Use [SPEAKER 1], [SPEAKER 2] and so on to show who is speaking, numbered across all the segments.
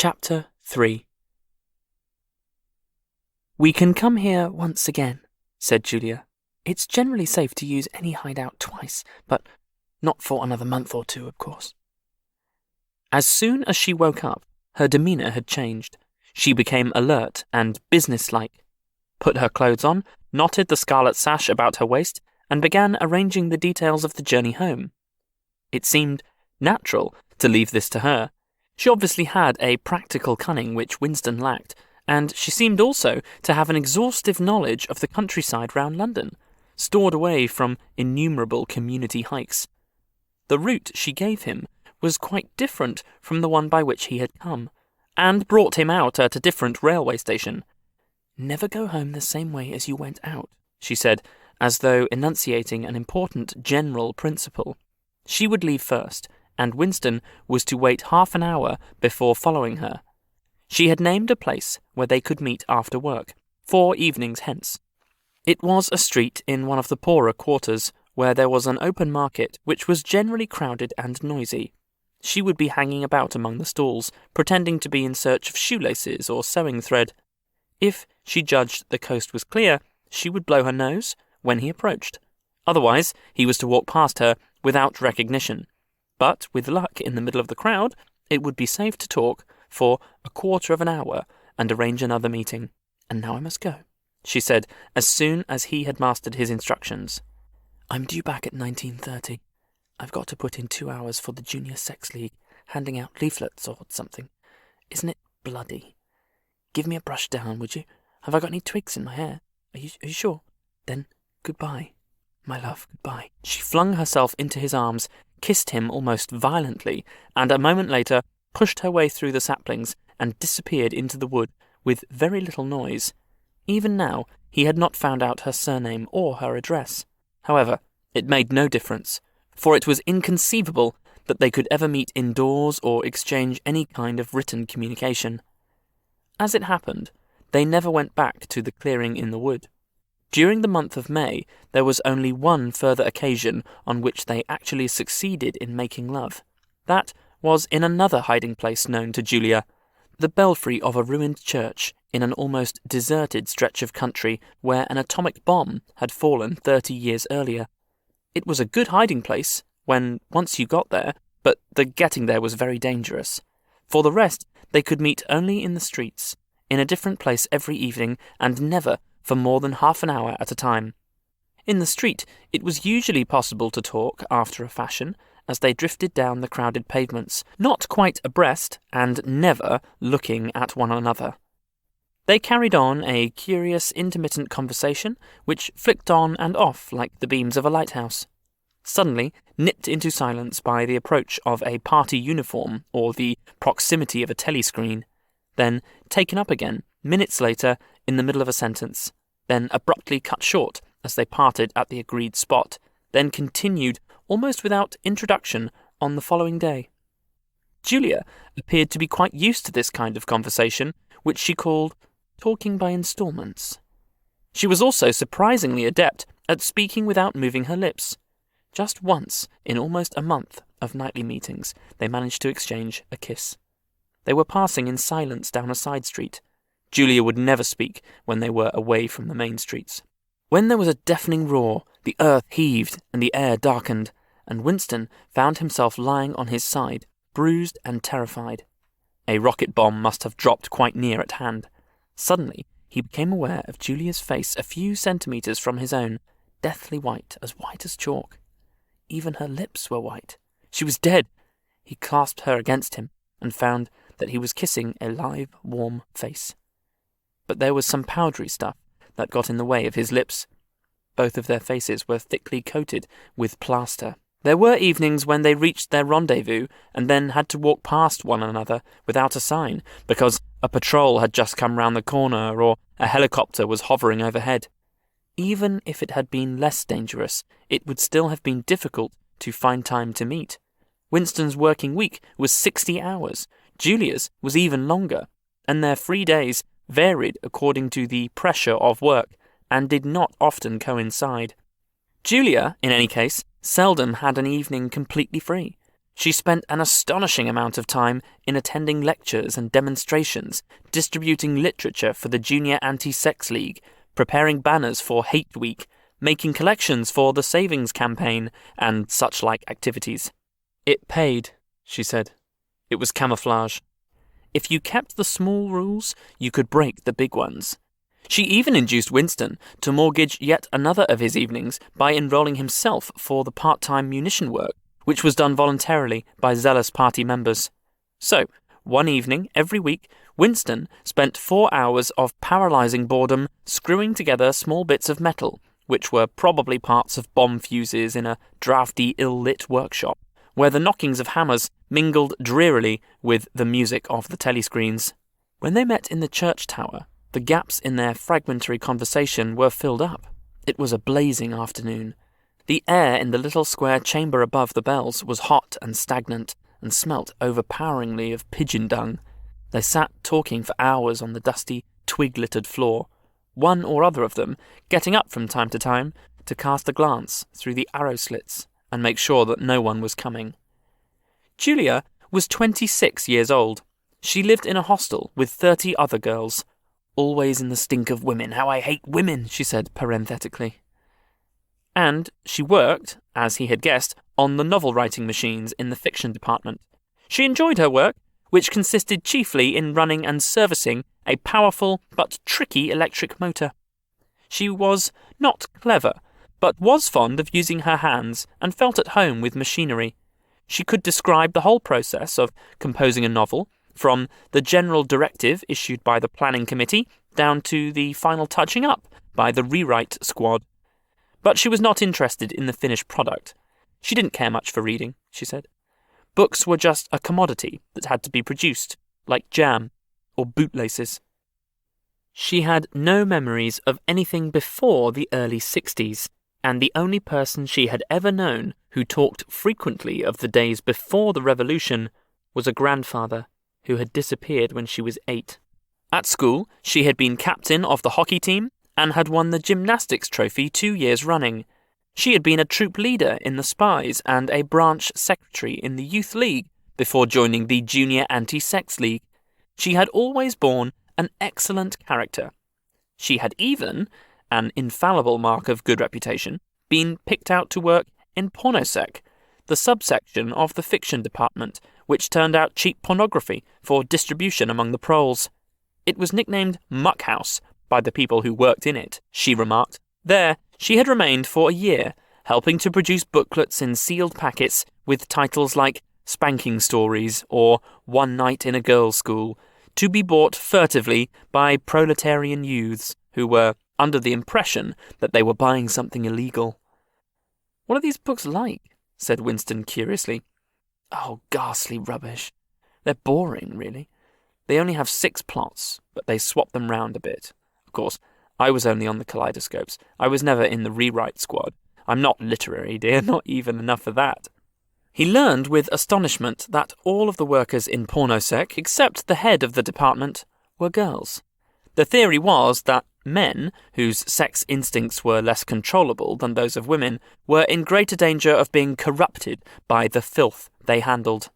[SPEAKER 1] Chapter 3. "We can come here once again," said Julia. "It's generally safe to use any hideout twice, but not for another month or two, of course." As soon as she woke up, her demeanour had changed. She became alert and businesslike, put her clothes on, knotted the scarlet sash about her waist, and began arranging the details of the journey home. It seemed natural to leave this to her. She obviously had a practical cunning which Winston lacked, and she seemed also to have an exhaustive knowledge of the countryside round London, stored away from innumerable community hikes. The route she gave him was quite different from the one by which he had come, and brought him out at a different railway station. "Never go home the same way as you went out," she said, as though enunciating an important general principle. She would leave first, and Winston was to wait half an hour before following her. She had named a place where they could meet after work, 4 evenings hence. It was a street in one of the poorer quarters, where there was an open market which was generally crowded and noisy. She would be hanging about among the stalls, pretending to be in search of shoelaces or sewing thread. If she judged the coast was clear, she would blow her nose when he approached. Otherwise, he was to walk past her without recognition. But with luck in the middle of the crowd, it would be safe to talk for a quarter of an hour and arrange another meeting. "And now I must go," she said as soon as he had mastered his instructions. "I'm due back at 19:30. I've got to put in 2 hours for the Junior Sex League, handing out leaflets or something. Isn't it bloody? Give me a brush down, would you? Have I got any twigs in my hair? Are you sure? Then goodbye. My love, goodbye." She flung herself into his arms, kissed him almost violently, and a moment later pushed her way through the saplings and disappeared into the wood with very little noise. Even now, he had not found out her surname or her address. However, it made no difference, for it was inconceivable that they could ever meet indoors or exchange any kind of written communication. As it happened, they never went back to the clearing in the wood. During the month of May, there was only one further occasion on which they actually succeeded in making love. That was in another hiding place known to Julia, the belfry of a ruined church in an almost deserted stretch of country where an atomic bomb had fallen 30 years earlier. It was a good hiding place when once you got there, but the getting there was very dangerous. For the rest, they could meet only in the streets, in a different place every evening, and never for more than half an hour at a time. In the street, it was usually possible to talk after a fashion, as they drifted down the crowded pavements, not quite abreast, and never looking at one another. They carried on a curious, intermittent conversation, which flicked on and off like the beams of a lighthouse. Suddenly nipped into silence by the approach of a party uniform or the proximity of a telescreen, then taken up again, minutes later, in the middle of a sentence, then abruptly cut short as they parted at the agreed spot, then continued almost without introduction on the following day. Julia appeared to be quite used to this kind of conversation, which she called talking by instalments. She was also surprisingly adept at speaking without moving her lips. Just once, in almost a month of nightly meetings, they managed to exchange a kiss. They were passing in silence down a side street. Julia would never speak when they were away from the main streets. When there was a deafening roar, the earth heaved and the air darkened, and Winston found himself lying on his side, bruised and terrified. A rocket bomb must have dropped quite near at hand. Suddenly, he became aware of Julia's face a few centimetres from his own, deathly white as chalk. Even her lips were white. She was dead. He clasped her against him and found that he was kissing a live, warm face. But there was some powdery stuff that got in the way of his lips. Both of their faces were thickly coated with plaster. There were evenings when they reached their rendezvous and then had to walk past one another without a sign because a patrol had just come round the corner or a helicopter was hovering overhead. Even if it had been less dangerous, it would still have been difficult to find time to meet. Winston's working week was 60 hours. Julia's was even longer, and their free days varied according to the pressure of work and did not often coincide. Julia, in any case, seldom had an evening completely free. She spent an astonishing amount of time in attending lectures and demonstrations, distributing literature for the Junior Anti-Sex League, preparing banners for Hate Week, making collections for the Savings Campaign, and such-like activities. It paid, she said. It was camouflage. If you kept the small rules, you could break the big ones. She even induced Winston to mortgage yet another of his evenings by enrolling himself for the part-time munition work, which was done voluntarily by zealous party members. So, one evening every week, Winston spent 4 hours of paralysing boredom screwing together small bits of metal, which were probably parts of bomb fuses in a drafty, ill-lit workshop, where the knockings of hammers mingled drearily with the music of the telescreens. When they met in the church tower, the gaps in their fragmentary conversation were filled up. It was a blazing afternoon. The air in the little square chamber above the bells was hot and stagnant, and smelt overpoweringly of pigeon dung. They sat talking for hours on the dusty, twig-littered floor, one or other of them getting up from time to cast a glance through the arrow slits and make sure that no one was coming. Julia was 26 years old. She lived in a hostel with 30 other girls. "Always in the stink of women. How I hate women," she said parenthetically. And she worked, as he had guessed, on the novel-writing machines in the fiction department. She enjoyed her work, which consisted chiefly in running and servicing a powerful but tricky electric motor. She was not clever, but was fond of using her hands and felt at home with machinery. She could describe the whole process of composing a novel, from the general directive issued by the planning committee down to the final touching up by the rewrite squad. But she was not interested in the finished product. She didn't care much for reading, she said. Books were just a commodity that had to be produced, like jam or bootlaces. She had no memories of anything before the early 60s, and the only person she had ever known who talked frequently of the days before the revolution was a grandfather who had disappeared when she was 8. At school, she had been captain of the hockey team and had won the gymnastics trophy 2 years running. She had been a troop leader in the Spies and a branch secretary in the Youth League before joining the Junior Anti-Sex League. She had always borne an excellent character. She had even, an infallible mark of good reputation, been picked out to work in pornosec, the subsection of the fiction department, which turned out cheap pornography for distribution among the proles. It was nicknamed Muckhouse by the people who worked in it, she remarked. There, she had remained for a year, helping to produce booklets in sealed packets with titles like Spanking Stories or One Night in a Girls' School, to be bought furtively by proletarian youths who were under the impression that they were buying something illegal. "What are these books like?" said Winston curiously. "Oh, ghastly rubbish. They're boring, really. They only have 6 plots, but they swap them round a bit. Of course, I was only on the kaleidoscopes. I was never in the rewrite squad. I'm not literary, dear, not even enough of that." He learned with astonishment that all of the workers in pornosec, except the head of the department, were girls. The theory was that men, whose sex instincts were less controllable than those of women, were in greater danger of being corrupted by the filth they handled.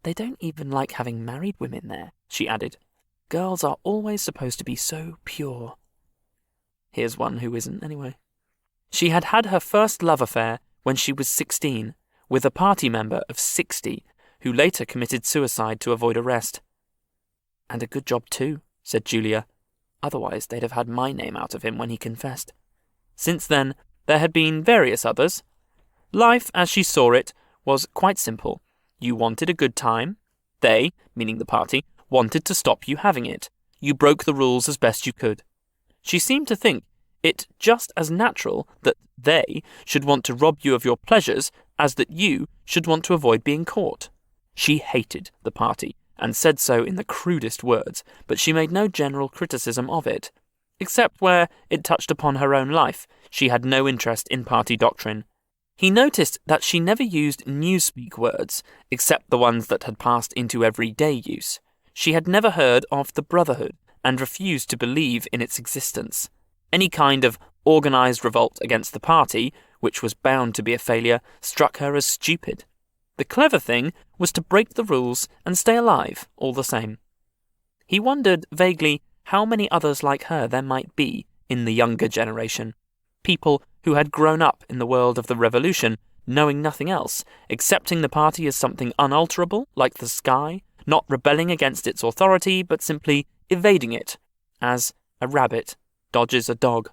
[SPEAKER 1] "They don't even like having married women there," she added. "Girls are always supposed to be so pure." Here's one who isn't, anyway. She had had her first love affair when she was 16, with a party member of 60, who later committed suicide to avoid arrest. "And a good job too," said Julia. "Otherwise they'd have had my name out of him when he confessed." Since then, there had been various others. Life, as she saw it, was quite simple. You wanted a good time. They, meaning the party, wanted to stop you having it. You broke the rules as best you could. She seemed to think it just as natural that they should want to rob you of your pleasures as that you should want to avoid being caught. She hated the party, and said so in the crudest words, but she made no general criticism of it. Except where it touched upon her own life, she had no interest in party doctrine. He noticed that she never used newspeak words, except the ones that had passed into everyday use. She had never heard of the Brotherhood, and refused to believe in its existence. Any kind of organised revolt against the party, which was bound to be a failure, struck her as stupid. The clever thing was to break the rules and stay alive all the same. He wondered vaguely how many others like her there might be in the younger generation, people who had grown up in the world of the revolution, knowing nothing else, accepting the party as something unalterable, like the sky, not rebelling against its authority, but simply evading it, as a rabbit dodges a dog.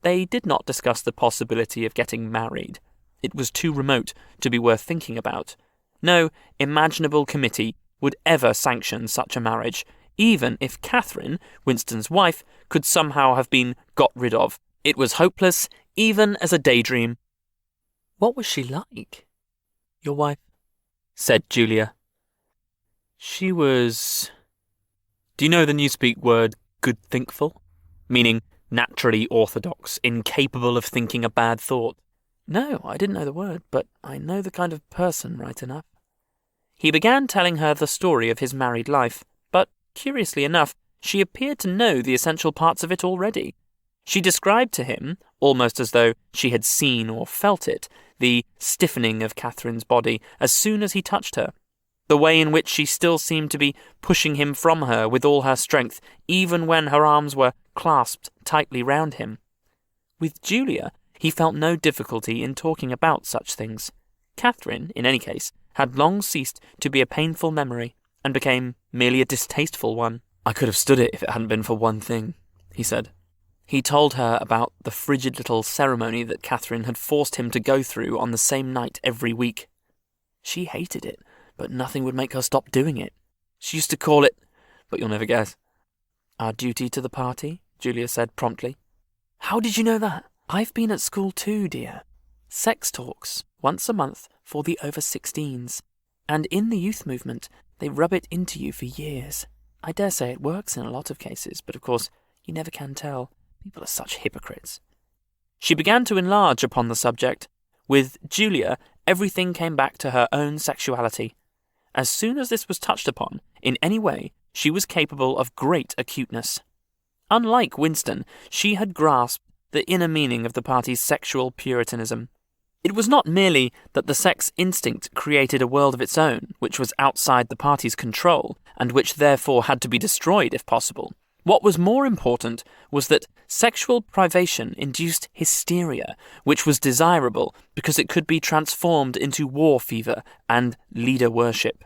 [SPEAKER 1] They did not discuss the possibility of getting married. It was too remote to be worth thinking about. No imaginable committee would ever sanction such a marriage, even if Catherine, Winston's wife, could somehow have been got rid of. It was hopeless, even as a daydream. What was she like, your wife? Said Julia. She was... Do you know the Newspeak word good-thinkful? Meaning naturally orthodox, incapable of thinking a bad thought. No, I didn't know the word, but I know the kind of person right enough. He began telling her the story of his married life, but, curiously enough, she appeared to know the essential parts of it already. She described to him, almost as though she had seen or felt it, the stiffening of Catherine's body as soon as he touched her, the way in which she still seemed to be pushing him from her with all her strength, even when her arms were clasped tightly round him. With Julia, he felt no difficulty in talking about such things. Catherine, in any case, had long ceased to be a painful memory, and became merely a distasteful one. I could have stood it if it hadn't been for one thing, he said. He told her about the frigid little ceremony that Catherine had forced him to go through on the same night every week. She hated it, but nothing would make her stop doing it. She used to call it, but you'll never guess. Our duty to the party, Julia said promptly. How did you know that? I've been at school too, dear. Sex talks, once a month for the over-16s. And in the youth movement, they rub it into you for years. I dare say it works in a lot of cases, but of course, you never can tell. People are such hypocrites. She began to enlarge upon the subject. With Julia, everything came back to her own sexuality. As soon as this was touched upon, in any way, she was capable of great acuteness. Unlike Winston, she had grasped the inner meaning of the party's sexual puritanism. It was not merely that the sex instinct created a world of its own, which was outside the party's control, and which therefore had to be destroyed if possible. What was more important was that sexual privation induced hysteria, which was desirable because it could be transformed into war fever and leader worship.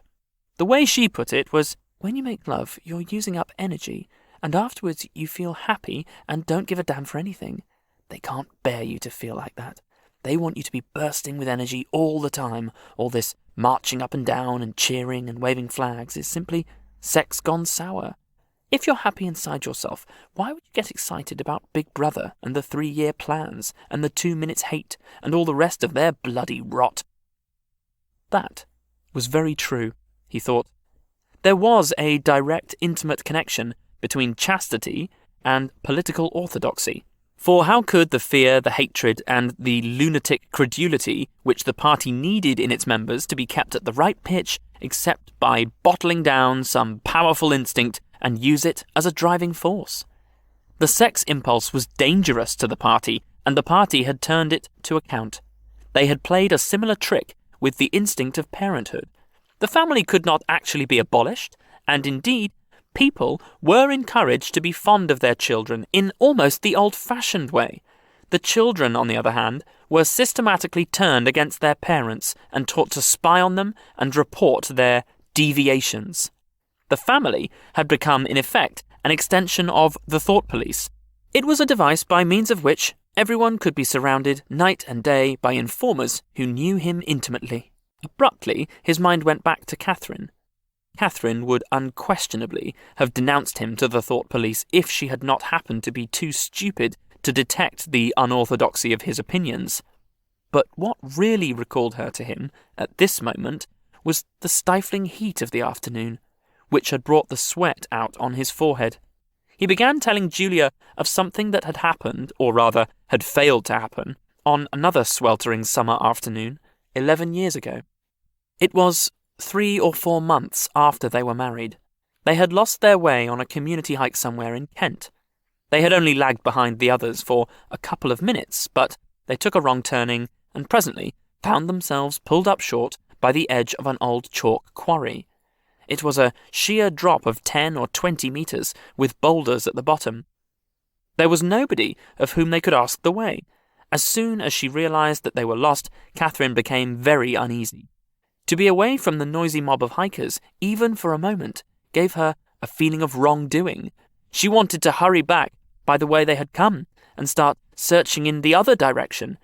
[SPEAKER 1] The way she put it was, when you make love, you're using up energy, and afterwards you feel happy and don't give a damn for anything. They can't bear you to feel like that. They want you to be bursting with energy all the time. All this marching up and down and cheering and waving flags is simply sex gone sour. If you're happy inside yourself, why would you get excited about Big Brother and the 3-year plans and the 2 minutes hate and all the rest of their bloody rot? That was very true, he thought. There was a direct, intimate connection between chastity and political orthodoxy. For how could the fear, the hatred, and the lunatic credulity which the party needed in its members to be kept at the right pitch except by bottling down some powerful instinct and use it as a driving force? The sex impulse was dangerous to the party, and the party had turned it to account. They had played a similar trick with the instinct of parenthood. The family could not actually be abolished, and indeed, people were encouraged to be fond of their children in almost the old-fashioned way. The children, on the other hand, were systematically turned against their parents and taught to spy on them and report their deviations. The family had become, in effect, an extension of the thought police. It was a device by means of which everyone could be surrounded night and day by informers who knew him intimately. Abruptly, his mind went back to Catherine. Catherine would unquestionably have denounced him to the thought police if she had not happened to be too stupid to detect the unorthodoxy of his opinions. But what really recalled her to him at this moment was the stifling heat of the afternoon, which had brought the sweat out on his forehead. He began telling Julia of something that had happened, or rather had failed to happen, on another sweltering summer afternoon, 11 years ago. It was 3 or 4 months after they were married. They had lost their way on a community hike somewhere in Kent. They had only lagged behind the others for a couple of minutes, but they took a wrong turning and presently found themselves pulled up short by the edge of an old chalk quarry. It was a sheer drop of 10 or 20 metres, with boulders at the bottom. There was nobody of whom they could ask the way. As soon as she realised that they were lost, Catherine became very uneasy. To be away from the noisy mob of hikers, even for a moment, gave her a feeling of wrongdoing. She wanted to hurry back by the way they had come and start searching in the other direction.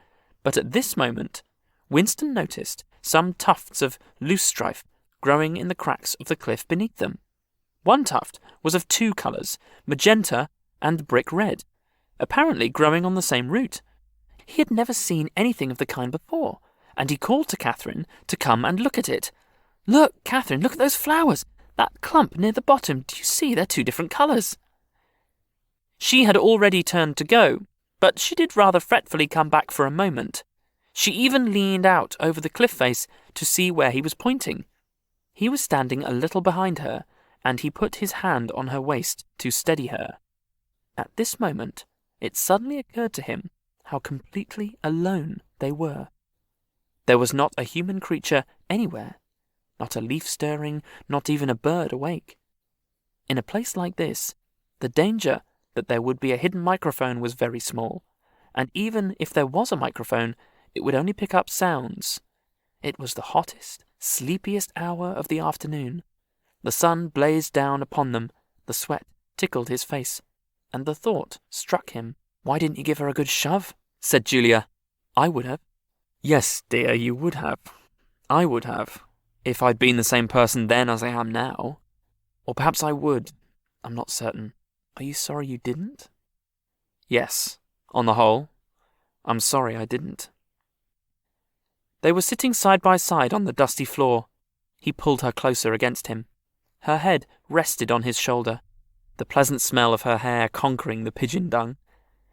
[SPEAKER 1] But at this moment, Winston noticed some tufts of loosestrife growing in the cracks of the cliff beneath them. One tuft was of two colours, magenta and brick red, apparently growing on the same root. He had never seen anything of the kind before, and he called to Catherine to come and look at it. "Look, Catherine, look at those flowers! That clump near the bottom, do you see they're two different colours?" She had already turned to go, but she did rather fretfully come back for a moment. She even leaned out over the cliff face to see where he was pointing. He was standing a little behind her, and he put his hand on her waist to steady her. At this moment, it suddenly occurred to him how completely alone they were. There was not a human creature anywhere, not a leaf stirring, not even a bird awake. In a place like this, the danger that there would be a hidden microphone was very small, and even if there was a microphone, it would only pick up sounds. It was the hottest, sleepiest hour of the afternoon. The sun blazed down upon them, the sweat tickled his face, and the thought struck him. "Why didn't you give her a good shove?" said Julia. "I would have." "Yes, dear, you would have. I would have, if I'd been the same person then as I am now. Or perhaps I would. I'm not certain. Are you sorry you didn't?" "Yes, on the whole, I'm sorry I didn't." They were sitting side by side on the dusty floor. He pulled her closer against him. Her head rested on his shoulder, the pleasant smell of her hair conquering the pigeon dung.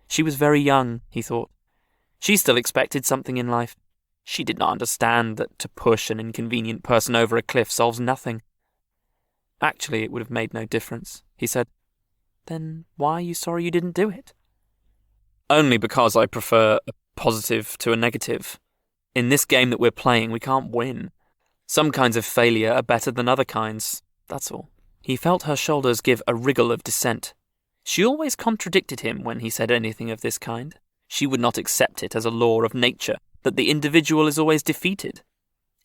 [SPEAKER 1] She was very young, he thought. She still expected something in life. She did not understand that to push an inconvenient person over a cliff solves nothing. "Actually, it would have made no difference," he said. "Then why are you sorry you didn't do it?" "Only because I prefer a positive to a negative. In this game that we're playing, we can't win. Some kinds of failure are better than other kinds, that's all." He felt her shoulders give a wriggle of dissent. She always contradicted him when he said anything of this kind. She would not accept it as a law of nature that the individual is always defeated.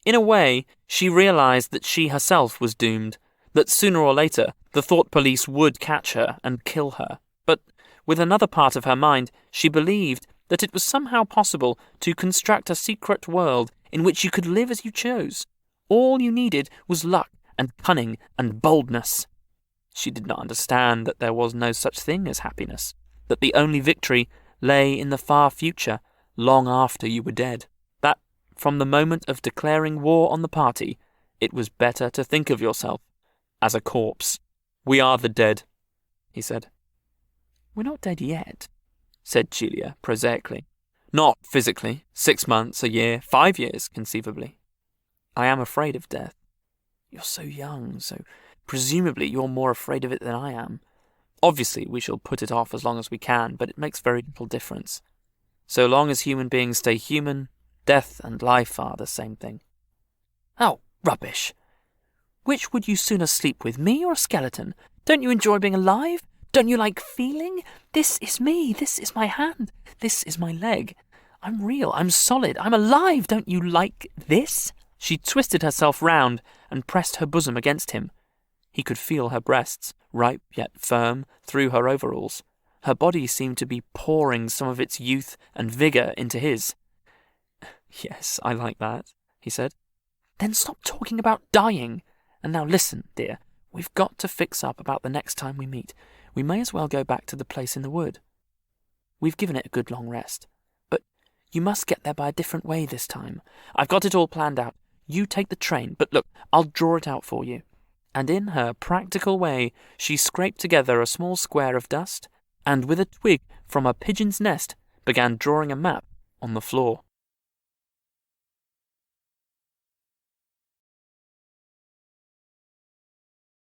[SPEAKER 1] In a way, she realised that she herself was doomed, that sooner or later the thought police would catch her and kill her. But with another part of her mind, she believed that it was somehow possible to construct a secret world in which you could live as you chose. All you needed was luck and cunning and boldness. She did not understand that there was no such thing as happiness, that the only victory lay in the far future, long after you were dead, that from the moment of declaring war on the party, it was better to think of yourself as a corpse. "We are the dead," he said. "We're not dead yet," said Julia prosaically. "Not physically. 6 months, a year, 5 years, conceivably. I am afraid of death." "You're so young, so presumably you're more afraid of it than I am. Obviously, we shall put it off as long as we can, but it makes very little difference. So long as human beings stay human, death and life are the same thing." "Oh, rubbish! Which would you sooner sleep with, me or a skeleton? Don't you enjoy being alive? Don't you like feeling? This is me, this is my hand, this is my leg. I'm real, I'm solid, I'm alive, don't you like this?" She twisted herself round and pressed her bosom against him. He could feel her breasts, ripe yet firm, through her overalls. Her body seemed to be pouring some of its youth and vigour into his. "Yes, I like that," he said. "Then stop talking about dying. And now listen, dear, we've got to fix up about the next time we meet. We may as well go back to the place in the wood. We've given it a good long rest. But you must get there by a different way this time. I've got it all planned out. You take the train, but look, I'll draw it out for you." And in her practical way, she scraped together a small square of dust, and with a twig from a pigeon's nest began drawing a map on the floor.